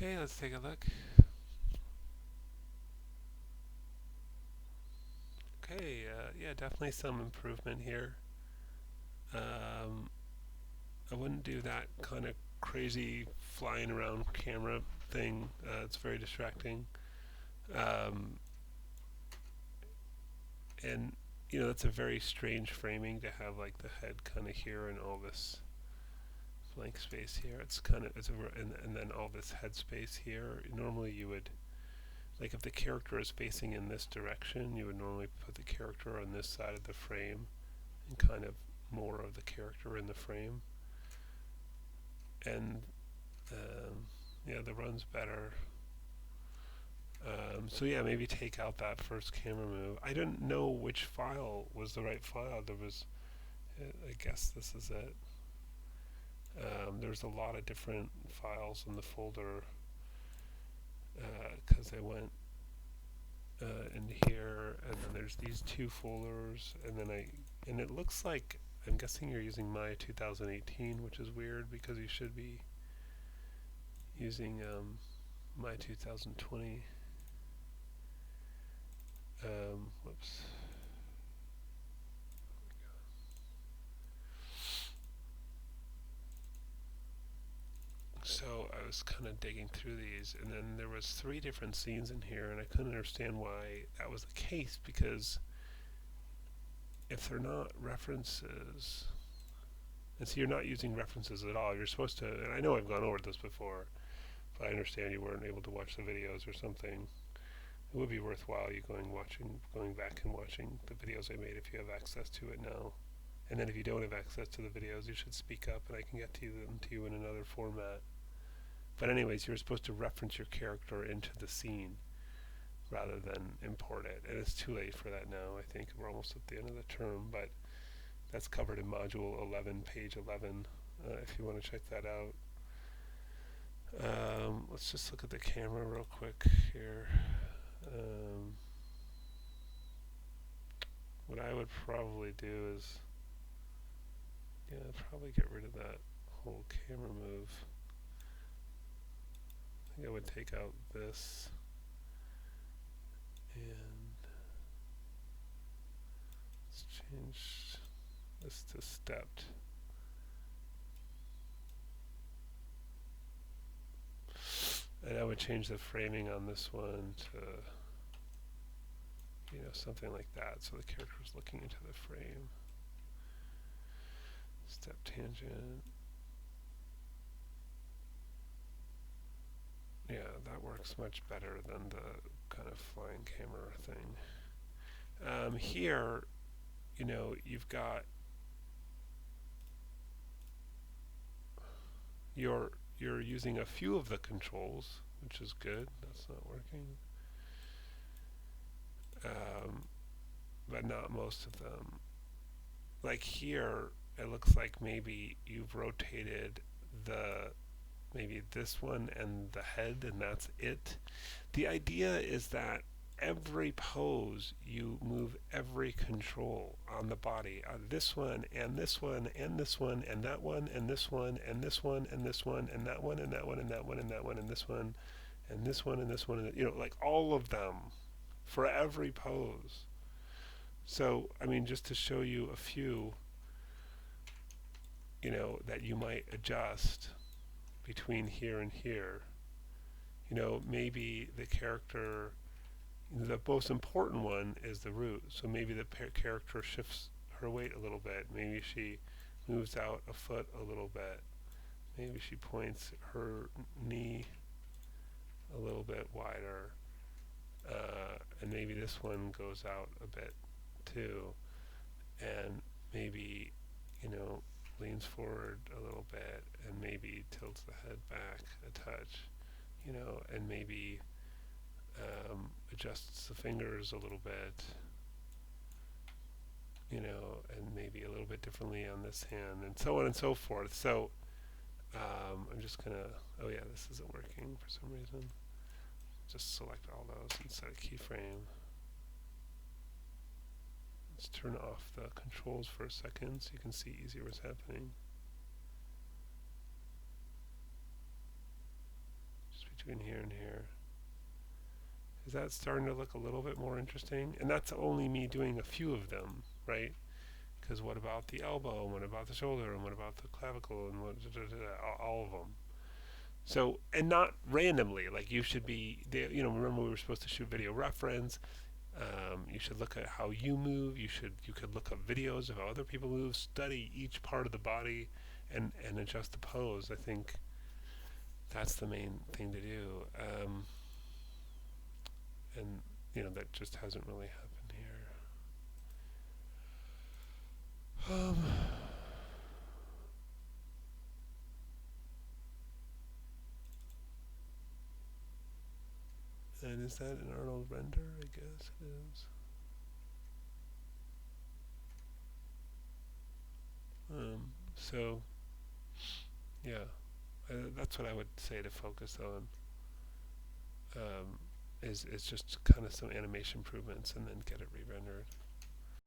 Okay, let's take a look. Okay, yeah, definitely some improvement here. Um, I wouldn't do that kind of crazy flying around camera thing. It's very distracting. Um, and that's a very strange framing to have like the head kind of here and all this blank space here. It's kind of and then all this head space here. Normally you would like if the character is facing in this direction, you would normally put the character on this side of the frame and kind of more of the character in the frame. And yeah, the run's better. So yeah, maybe take out that first camera move. I didn't know which file was the right file. I guess this is it. There's a lot of different files in the folder because I went into here, and then there's these two folders, and it looks like I'm guessing you're using my 2018, which is weird because you should be using my 2020. Whoops. So I was kind of digging through these, and then there was 3 different scenes in here, and I couldn't understand why that was the case because if they're not references, and so you're not using references at all. You're supposed to, and I know I've gone over this before, but I understand you weren't able to watch the videos or something. It would be worthwhile you going back and watching the videos I made if you have access to it now. And then if you don't have access to the videos, you should speak up, and I can get them to you in another format. But anyways, you're supposed to reference your character into the scene rather than import it. And it's too late for that now. I think we're almost at the end of the term, but that's covered in Module 11, page 11, if you want to check that out. Let's just look at the camera real quick here. What I would probably do is, yeah, probably get rid of that whole camera move. I think I would take out this and let's change this to stepped. And I would change the framing on this one to, something like that, so the character is looking into the frame. Step tangent. Yeah, that works much better than the kind of flying camera thing. Here, you've got you're using a few of the controls, which is good. That's not working. But not most of them. Like here, it looks like maybe you've rotated maybe this one and the head, and that's it. The idea is that every pose you move every control on the body, this one and this one and this one and that one and this one and this one and this one and that one and that one and that one and that one and this one and this one and this one and like all of them for every pose. So I mean, just to show you a few, that you might adjust between here and here. Maybe the character, the most important one is the root. So maybe the character shifts her weight a little bit. Maybe she moves out a foot a little bit. Maybe she points her knee a little bit wider. And maybe this one goes out a bit too. And maybe, leans forward a little bit and maybe tilts the head back a touch, and maybe adjusts the fingers a little bit, and maybe a little bit differently on this hand, and so on and so forth. So I'm just gonna, oh yeah, this isn't working for some reason. Just select all those and set a keyframe. Let's turn off the controls for a second so you can see easier what's happening. Just between here and here. Is that starting to look a little bit more interesting? And that's only me doing a few of them, right? Because what about the elbow, and what about the shoulder, and what about the clavicle, and what, all of them. So, and not randomly. Like you should be, remember we were supposed to shoot video reference. You should look at how you move. You could look up videos of how other people move. Study each part of the body, and adjust the pose. I think that's the main thing to do. And that just hasn't really happened here. And is that an Arnold render? I guess it is. So, yeah, that's what I would say to focus on. Is just kind of some animation improvements and then get it re-rendered.